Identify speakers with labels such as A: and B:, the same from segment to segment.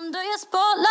A: Under your spotlight.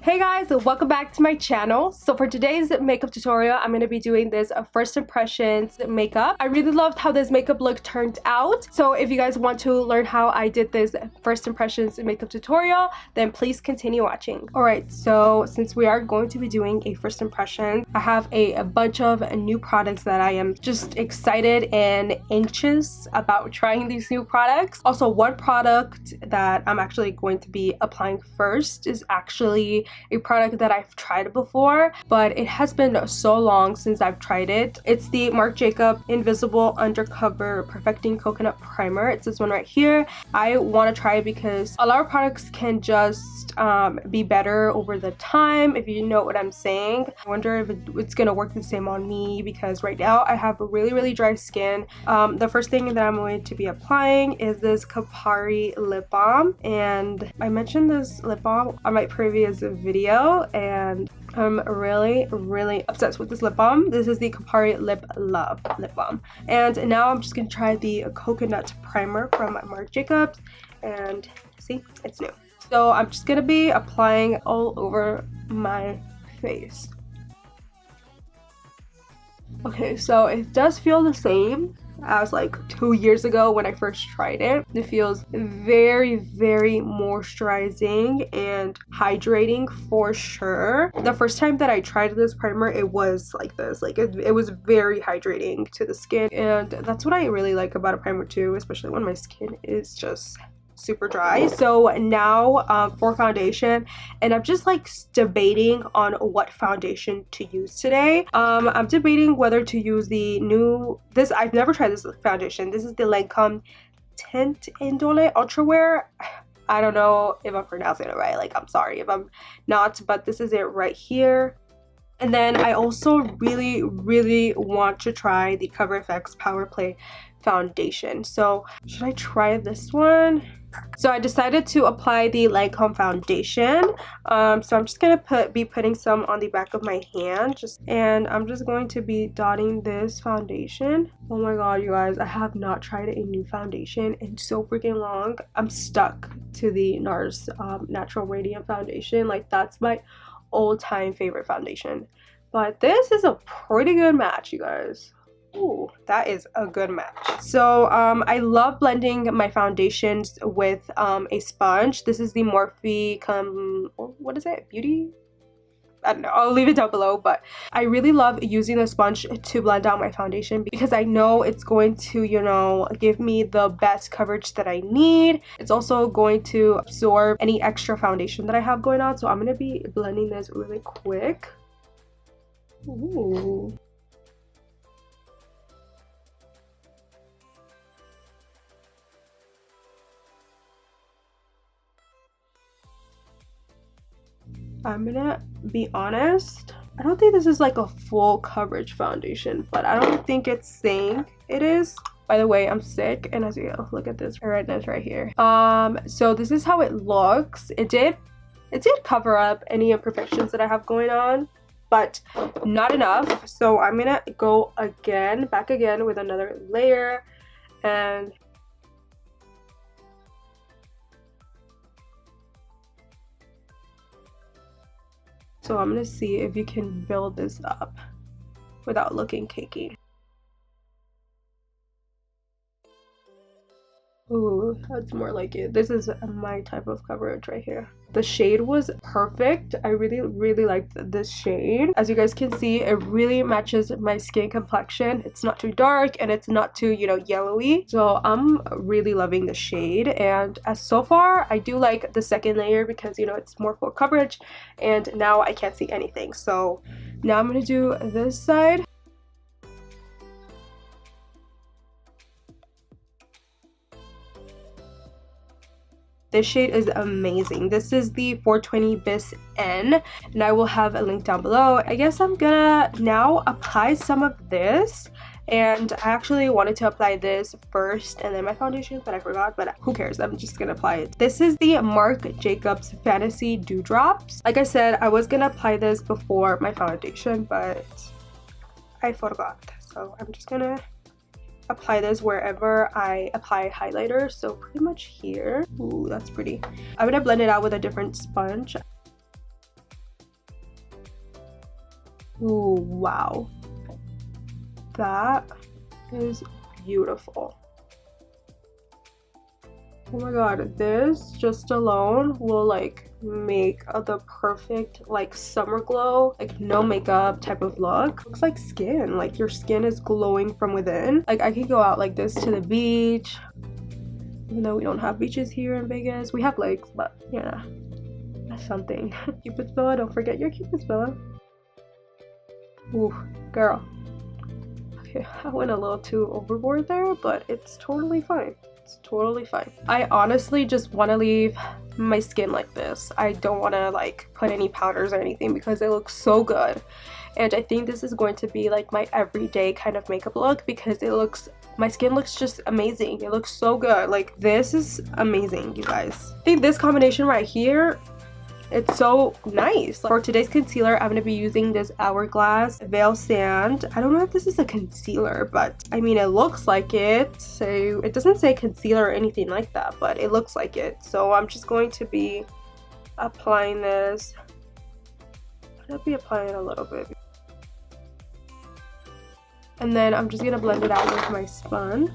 B: Hey guys, welcome back to my channel. So for today's makeup tutorial, I'm going to be doing this first impressions makeup. I really loved how this makeup look turned out. So if you guys want to learn how I did this first impressions makeup tutorial, then please continue watching. Alright, so since we are going to be doing a first impression, I have a bunch of new products that I am just excited and anxious about trying these new products. Also, one product that I'm actually going to be applying first is actually a product that I've tried before, but it has been so long since I've tried it. It's the Marc Jacob Invisible Undercover Perfecting Coconut Primer. It's this one right here. I want to try it because a lot of products can just be better over the time, if you know what I'm saying. I wonder if it's gonna work the same on me because right now I have really dry skin. The first thing that I'm going to be applying is this COUTURE lip balm, and I mentioned this lip balm on my previous video and I'm really obsessed with this lip balm. This is the COUTURE Lip Love lip balm, and now I'm just gonna try the coconut primer from Marc Jacobs, and see, it's new. So I'm just gonna be applying all over my face. Okay, so it does feel the same as like 2 years ago when I first tried it. It feels very moisturizing and hydrating for sure. The first time that I tried this primer, it was like this, like it was very hydrating to the skin, and that's what I really like about a primer too, especially when my skin is just super dry. So now for foundation, and I'm just like debating on what foundation to use today. I'm debating whether to use the new, I've never tried this foundation. This is the Lancome Tint Indole Ultra Wear. I don't know if I'm pronouncing it right, like I'm sorry if I'm not, but this is it right here. And then I also really want to try the Cover FX Power Play foundation. So should I try this one? So I decided to apply the Lancome foundation. So I'm just gonna be putting some on the back of my hand, and I'm just going to be dotting this foundation. Oh my god, you guys, I have not tried a new foundation in so freaking long. I'm stuck to the NARS Natural Radiant foundation. Like, that's my all-time favorite foundation, but this is a pretty good match, you guys. Ooh, that is a good match. So I love blending my foundations with a sponge. This is the Morphe what is it, Beauty? I don't know, I'll leave it down below, but I really love using the sponge to blend out my foundation because I know it's going to, you know, give me the best coverage that I need. It's also going to absorb any extra foundation that I have going on. So I'm going to be blending this really quick. Ooh. I'm gonna be honest, I don't think this is like a full coverage foundation, but I don't think it's saying it is. By the way, I'm sick, and as you look at this redness right here. So this is how it looks. It did cover up any imperfections that I have going on, but not enough. So I'm gonna go back again with another layer, and so I'm gonna see if you can build this up without looking cakey. Ooh, that's more like it. This is my type of coverage right here. The shade was perfect. I really liked this shade. As you guys can see, it really matches my skin complexion. It's not too dark and it's not too, you know, yellowy. So I'm really loving the shade, and as so far I do like the second layer because, you know, it's more full coverage, and now I can't see anything. So now I'm gonna do this side. This shade is amazing. This is the 420 Bis N, and I will have a link down below. I guess I'm gonna now apply some of this And I actually wanted to apply this first and then my foundation, but I forgot. But who cares, I'm just gonna apply it. This is the Marc Jacobs Fantasy Dewdrops. Like I said, I was gonna apply this before my foundation, but I forgot. So I'm just gonna apply this wherever I apply highlighter, so pretty much here. Ooh, that's pretty. I'm gonna blend it out with a different sponge. Ooh, wow, that is beautiful. Oh my god, this just alone will like make the perfect like summer glow, like no makeup type of look. Looks like skin, like your skin is glowing from within. Like I can go out like this to the beach, even though we don't have beaches here in Vegas. We have lakes, but yeah, that's something. Cupid's bow, don't forget your Cupid's bow. Ooh, girl. Okay, I went a little too overboard there, but it's totally fine. It's totally fine. I honestly just want to leave my skin like this. I don't want to like put any powders or anything because it looks so good. And I think this is going to be like my everyday kind of makeup look because it looks, my skin looks just amazing. It looks so good. Like this is amazing, you guys. I think this combination right here, it's so nice. For today's concealer, I'm going to be using this Hourglass Veil Sand. I don't know if this is a concealer, but I mean, it looks like it. So it doesn't say concealer or anything like that, but it looks like it. So I'm just going to be applying this. I'm going to be applying a little bit. And then I'm just going to blend it out with my sponge.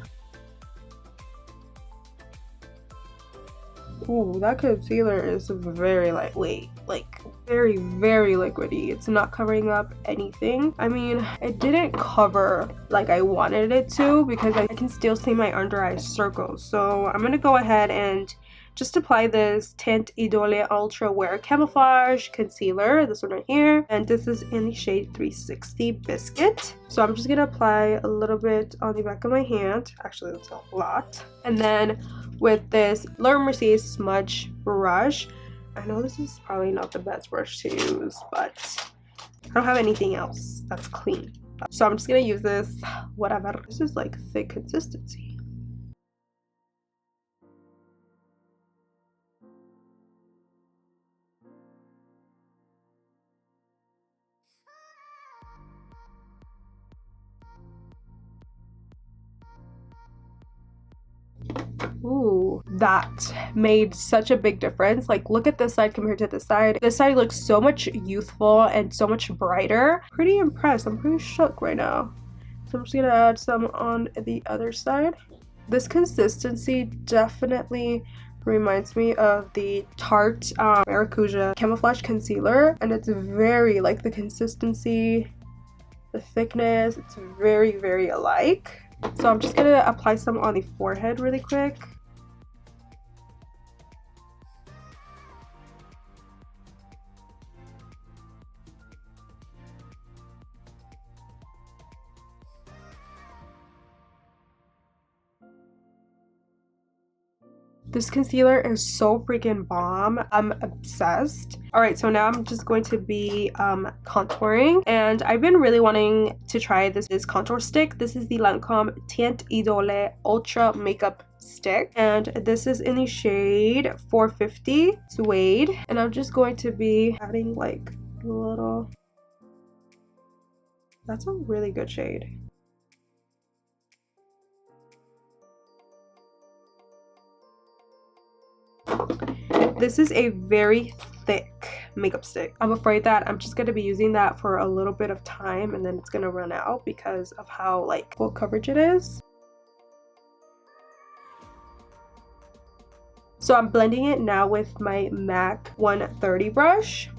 B: Ooh, that concealer is very lightweight, like very liquidy. It's not covering up anything. I mean, it didn't cover like I wanted it to because I can still see my under eye circles. So I'm gonna go ahead and just apply this Tint Idole Ultra Wear Camouflage Concealer, this one right here, and this is in the shade 360 Biscuit. So I'm just gonna apply a little bit on the back of my hand. Actually, that's a lot. And then with this Laura Mercier smudge brush, I know this is probably not the best brush to use, but I don't have anything else that's clean. So I'm just gonna use this, whatever. This is like thick consistency. Ooh, that made such a big difference. Like, look at this side compared to this side. This side looks so much youthful and so much brighter. Pretty impressed. I'm pretty shook right now. So I'm just gonna add some on the other side. This consistency definitely reminds me of the Tarte Maracuja Camouflage Concealer, and it's very like the consistency, the thickness, it's very alike. So I'm just gonna apply some on the forehead really quick. This concealer is so freaking bomb. I'm obsessed. Alright, so now I'm just going to be contouring. And I've been really wanting to try this contour stick. This is the Lancome Tint Idole Ultra Makeup Stick. And this is in the shade 450 Suede. And I'm just going to be adding like a little... That's a really good shade. This is a very thick makeup stick. I'm afraid that I'm just going to be using that for a little bit of time and then it's going to run out because of how like full coverage it is. So I'm blending it now with my MAC 130 brush.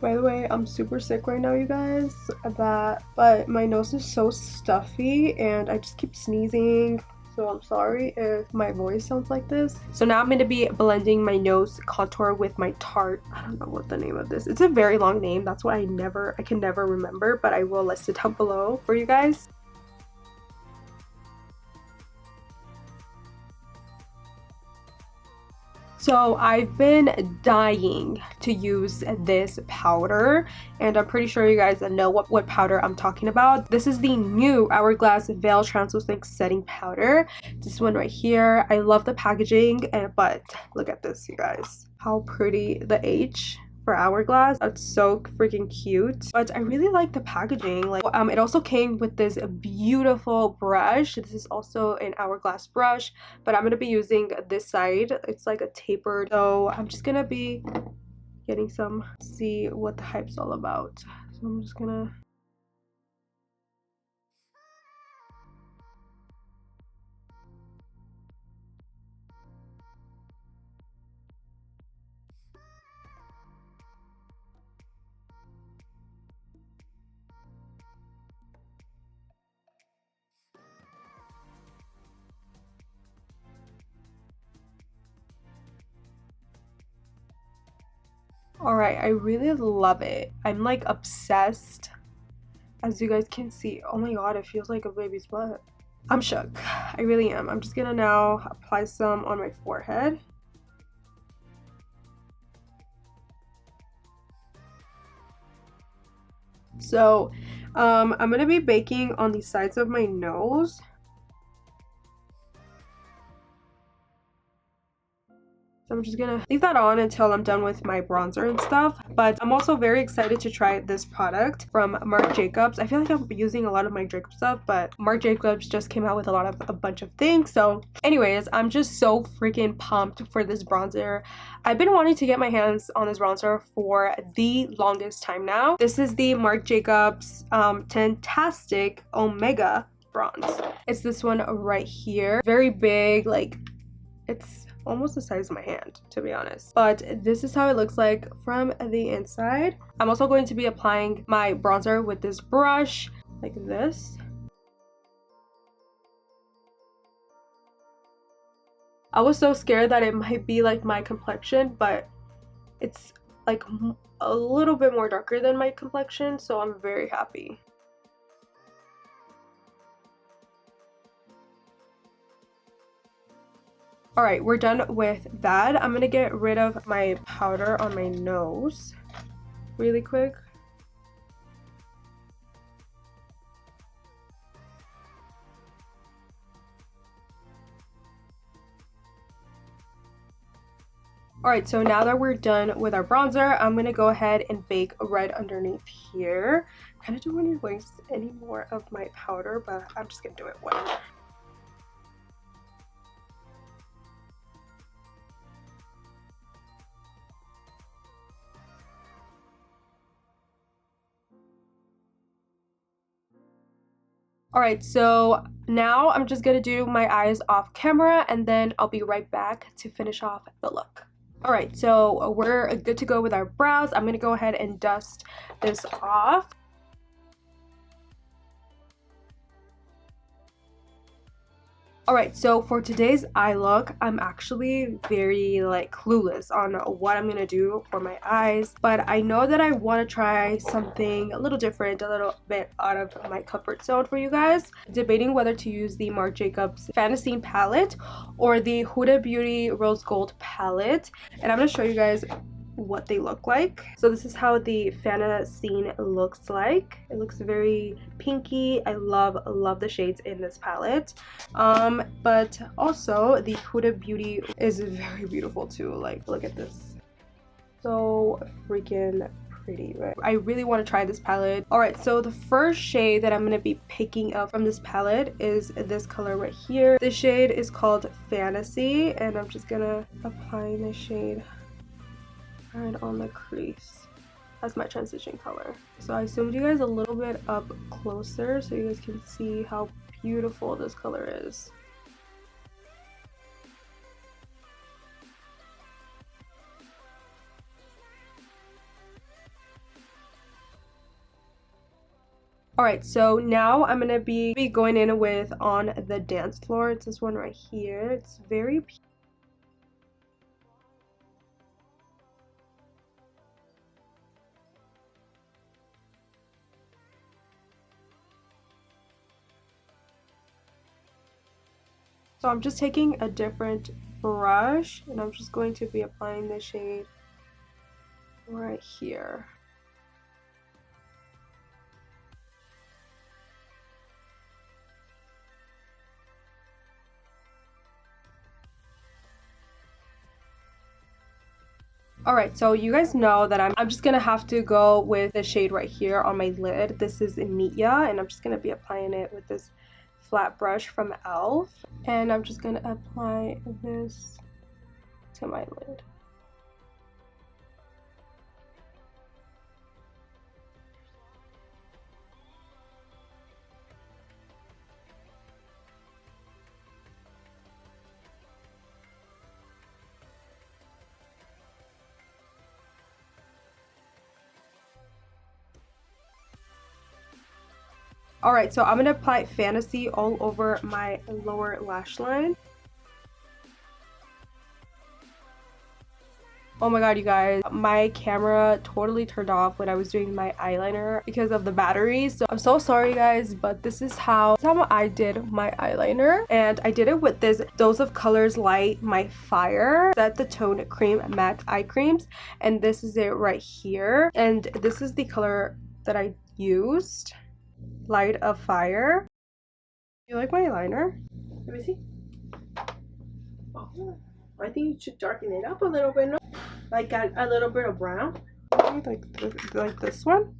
B: By the way, I'm super sick right now, you guys, but my nose is so stuffy and I just keep sneezing, so I'm sorry if my voice sounds like this. So now I'm going to be blending my nose contour with my Tarte. I don't know what the name of this. It's a very long name. That's why I can never remember, but I will list it down below for you guys. So I've been dying to use this powder, and I'm pretty sure you guys know what powder I'm talking about. This is the new Hourglass Veil Translucent Setting Powder. This one right here. I love the packaging, but look at this, you guys. How pretty the H for Hourglass. That's so freaking cute. But I really like the packaging. Like it also came with this beautiful brush. This is also an Hourglass brush, but I'm gonna be using this side. It's like a tapered, so I'm just gonna be getting some, see what the hype's all about. So I'm just gonna Alright, I really love it. I'm like obsessed. As you guys can see, oh my god, it feels like a baby's butt. I'm shook. I really am. I'm just gonna now apply some on my forehead. So, I'm gonna be baking on the sides of my nose. So I'm just gonna leave that on until I'm done with my bronzer and stuff. But I'm also very excited to try this product from Marc Jacobs. I feel like I'm using a lot of Marc Jacobs stuff, but Marc Jacobs just came out with a bunch of things. So anyways, I'm just so freaking pumped for this bronzer. I've been wanting to get my hands on this bronzer for the longest time now. This is the Marc Jacobs Fantastic Omega Bronze. It's this one right here. Very big, like it's almost the size of my hand, to be honest. But this is how it looks like from the inside. I'm also going to be applying my bronzer with this brush like this. I was so scared that it might be like my complexion, but it's like a little bit more darker than my complexion, so I'm very happy. Alright, we're done with that. I'm gonna get rid of my powder on my nose really quick. Alright, so now that we're done with our bronzer, I'm gonna go ahead and bake right underneath here. I kind of don't want to waste any more of my powder, but I'm just gonna do it whatever. Alright, so now I'm just gonna do my eyes off camera and then I'll be right back to finish off the look. Alright, so we're good to go with our brows. I'm gonna go ahead and dust this off. Alright, so for today's eye look, I'm actually very like clueless on what I'm gonna do for my eyes, but I know that I want to try something a little different, a little bit out of my comfort zone for you guys. Debating whether to use the Marc Jacobs Fantascene palette or the Huda Beauty Rose Gold palette, and I'm gonna show you guys what they look like. So this is how the Fantascene looks like. It looks very pinky. I love the shades in this palette, but also the Huda Beauty is very beautiful too. Like, look at this, so freaking pretty, right? I really want to try this palette. Alright, so the first shade that I'm going to be picking up from this palette is this color right here. This shade is called Fantasy, and I'm just gonna apply this shade right on the crease as my transition color. So I zoomed you guys a little bit up closer so you guys can see how beautiful this color is. Alright, so now I'm gonna be going in with On the Dance Floor. It's this one right here. It's very beautiful. So I'm just taking a different brush, and I'm just going to be applying the shade right here. Alright, so you guys know that I'm just gonna have to go with the shade right here on my lid. This is Nia, and I'm just gonna be applying it with this flat brush from e.l.f. And I'm just gonna apply this to my lid. Alright, so I'm going to apply Fantasy all over my lower lash line. Oh my god, you guys, my camera totally turned off when I was doing my eyeliner because of the battery. So I'm so sorry, guys, but this is how I did my eyeliner. And I did it with this Dose of Colors Light My Fire Set the Tone Cream Matte Eye Creams. And this is it right here. And this is the color that I used. Light of Fire. You like my eyeliner? Let me see. Oh, I think you should darken it up a little bit. No? Like a little bit of brown. Like this one?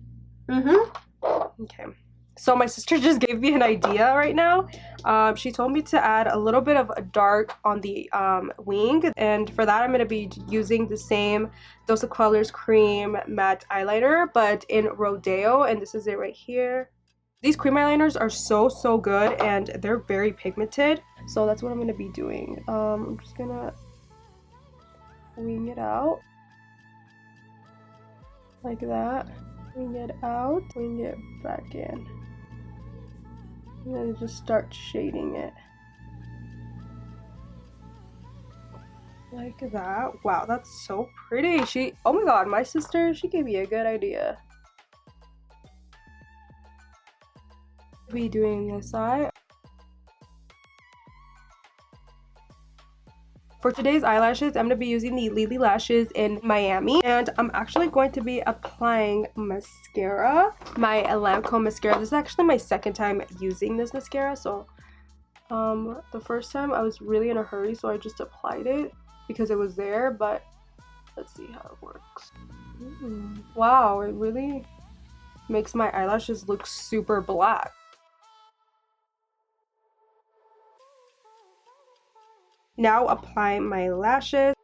B: Okay. So my sister just gave me an idea right now. She told me to add a little bit of a dark on the wing, and for that I'm going to be using the same Dose of Colors Cream Matte Eyeliner, but in Rodeo, and this is it right here. These cream eyeliners are so good, and they're very pigmented, so that's what I'm going to be doing. I'm just going to wing it out like that. Wing it out, wing it back in. And then just start shading it. Like that. Wow, that's so pretty. Oh my god, my sister, she gave me a good idea. Be doing this eye. For today's eyelashes, I'm going to be using the Lily Lashes in Miami, and I'm actually going to be applying mascara, my Lancome mascara. This is actually my second time using this mascara, so the first time I was really in a hurry, so I just applied it because it was there, but let's see how it works. Wow, it really makes my eyelashes look super black. Now apply my lashes.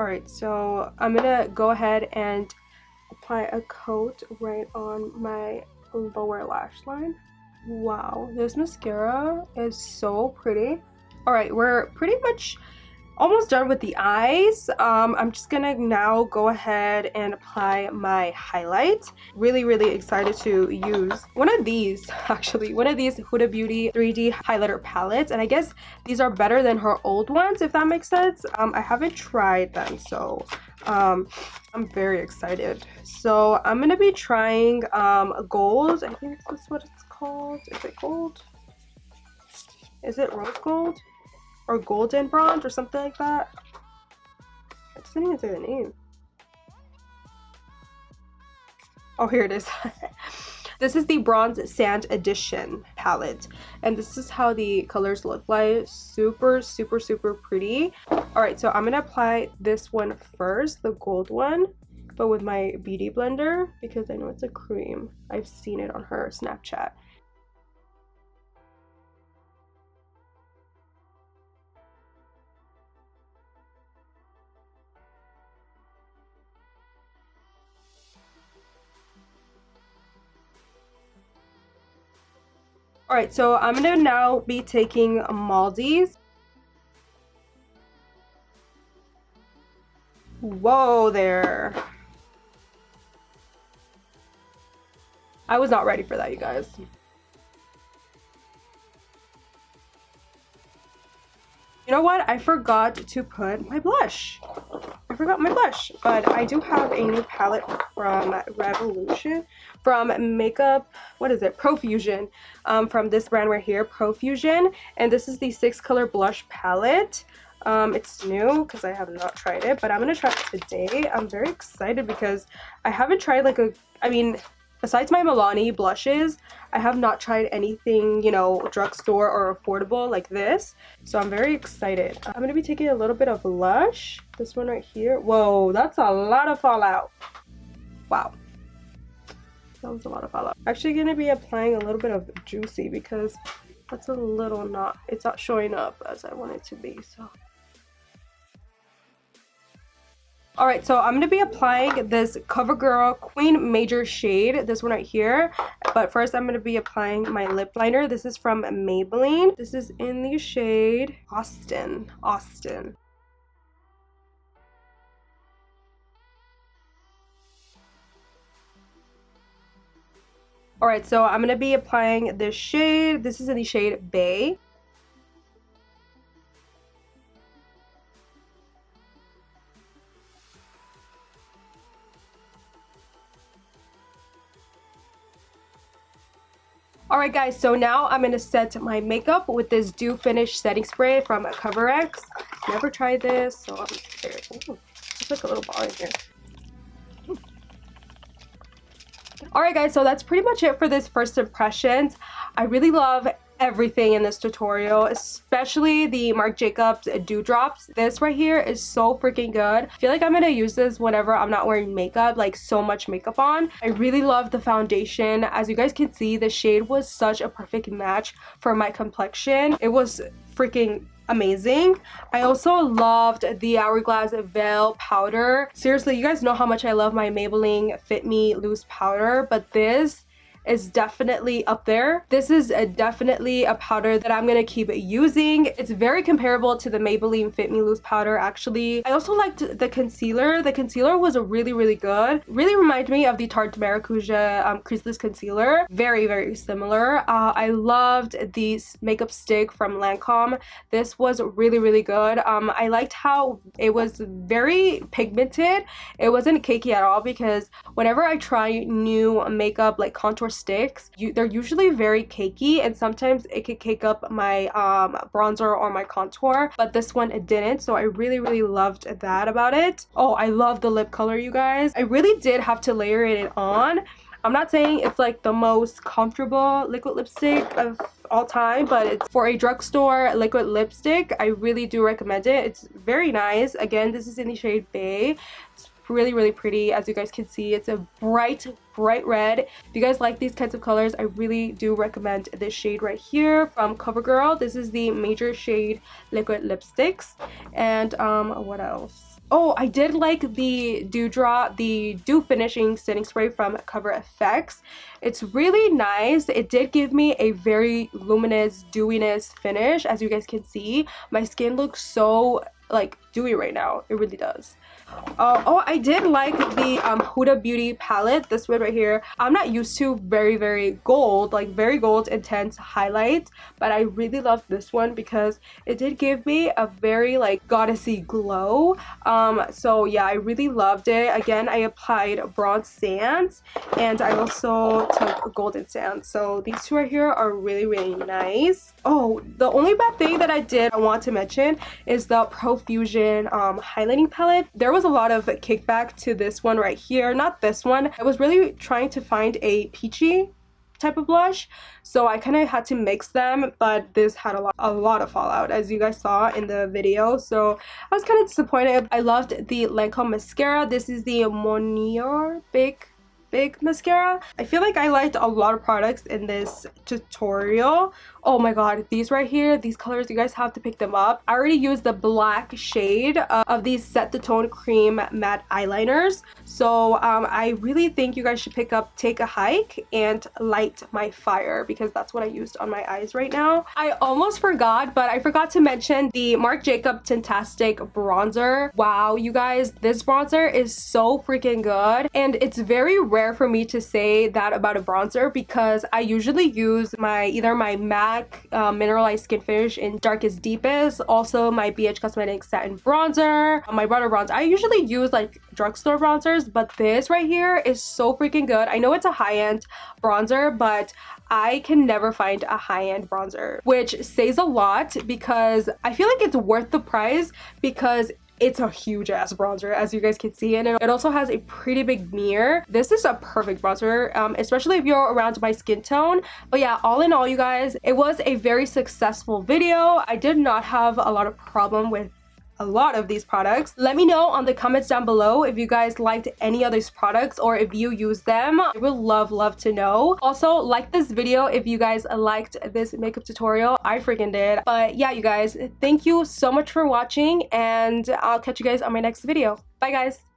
B: Alright, so I'm gonna go ahead and apply a coat right on my lower lash line. Wow, this mascara is so pretty. Alright, we're pretty much almost done with the eyes. I'm just gonna now go ahead and apply my highlight. Really excited to use one of these, actually, one of these Huda Beauty 3D highlighter palettes, and I guess these are better than her old ones, if that makes sense. I haven't tried them, so I'm very excited. So I'm gonna be trying gold. I think this is what it's called. Is it gold? Is it rose gold? Or golden bronze or something like that. It doesn't even say the name. Oh, here it is. This is the Bronze Sand Edition palette, and this is how the colors look like. Super pretty. Alright, so I'm gonna apply this one first, the gold one, but with my beauty blender because I know it's a cream. I've seen it on her Snapchat. Alright, so I'm gonna now be taking Maldives. Whoa there. I was not ready for that, you guys. You know what? I forgot to put my blush. I forgot my blush, but I do have a new palette from Makeup, what is it, Profusion, from this brand right here, Profusion, and this is the 6-color blush palette. It's new because I have not tried it, but I'm gonna try it today. I'm very excited because I haven't tried like besides my Milani blushes, I have not tried anything, you know, drugstore or affordable like this. So I'm very excited. I'm going to be taking a little bit of Lush. This one right here. Whoa, that's a lot of fallout. Wow. That was a lot of fallout. Actually going to be applying a little bit of Juicy because that's a little it's not showing up as I want it to be. So. Alright, so I'm going to be applying this CoverGirl Queen Major shade, this one right here. But first I'm going to be applying my lip liner. This is from Maybelline. This is in the shade Austin. Alright, so I'm going to be applying this shade. This is in the shade Bay. Alright guys, so now I'm going to set my makeup with this Dew Finish setting spray from CoverX. Never tried this, so I'm scared. Ooh, there's like a little ball in here. Alright guys, so that's pretty much it for this first impressions. I really love everything in this tutorial, especially the Marc Jacobs Dewdrops. This right here is so freaking good. I feel like I'm gonna use this whenever I'm not wearing makeup, like so much makeup on. I really love the foundation. As you guys can see, the shade was such a perfect match for my complexion. It was freaking amazing. I also loved the Hourglass Veil powder. Seriously, you guys know how much I love my Maybelline Fit Me loose powder, but this is definitely up there. This is definitely a powder that I'm gonna keep using. It's very comparable to the Maybelline Fit Me loose powder actually. I also liked the concealer. The concealer was really good. Really reminded me of the Tarte Maracuja creaseless concealer. Very similar. I loved the makeup stick from Lancome. This was really good. I liked how it was very pigmented. It wasn't cakey at all because whenever I try new makeup like contour sticks, they're usually very cakey and sometimes it could cake up my bronzer or my contour, but this one it didn't, so I really loved that about it. Oh, I love the lip color, you guys. I really did have to layer it on. I'm not saying it's like the most comfortable liquid lipstick of all time, but it's for a drugstore liquid lipstick. I really do recommend it. It's very nice. Again, this is in the shade Bay. It's really pretty. As you guys can see, it's a bright red. If you guys like these kinds of colors, I really do recommend this shade right here from CoverGirl. This is the Major Shade Liquid Lipsticks. And what else? Oh, I did like the Dew Finishing Setting Spray from Cover FX. It's really nice. It did give me a very luminous dewiness finish. As you guys can see, my skin looks so like dewy right now. It really does. Oh, I did like the Huda Beauty palette, this one right here. I'm not used to very gold, like very gold intense highlight, but I really love this one because it did give me a very like goddessy glow. So yeah, I really loved it. Again, I applied bronze sands and I also took golden sands. So these two right here are really nice. Oh, the only bad thing that I want to mention is the Profusion highlighting palette. There was a lot of kickback to this one right here, not this one. I was really trying to find a peachy type of blush, so I kind of had to mix them, but this had a lot of fallout, as you guys saw in the video, so I was kind of disappointed. I loved the Lancome mascara. This is the Monier Big mascara. I feel like I liked a lot of products in this tutorial. Oh my god, these right here, these colors, you guys have to pick them up. I already used the black shade of these Set the Tone Cream matte eyeliners, so I really think you guys should take a hike and light my fire, because that's what I used on my eyes right now. I almost forgot, but I forgot to mention the Marc Jacobs Tintastic bronzer. Wow, you guys, this bronzer is so freaking good, and it's very rare rare for me to say that about a bronzer because I usually use either my MAC Mineralized Skin Finish in Darkest Deepest, also my BH Cosmetics Satin Bronzer, my Butter Bronze. I usually use like drugstore bronzers, but this right here is so freaking good. I know it's a high-end bronzer, but I can never find a high-end bronzer, which says a lot because I feel like it's worth the price because it's a huge ass bronzer, as you guys can see, and it also has a pretty big mirror. This is a perfect bronzer, especially if you're around my skin tone. But yeah, all in all, you guys, it was a very successful video. I did not have a lot of problem with a lot of these products. Let me know on the comments down below if you guys liked any of these products or if you use them. I would love to know. Also, like this video if you guys liked this makeup tutorial. I freaking did. But yeah, you guys, thank you so much for watching, and I'll catch you guys on my next video. Bye guys.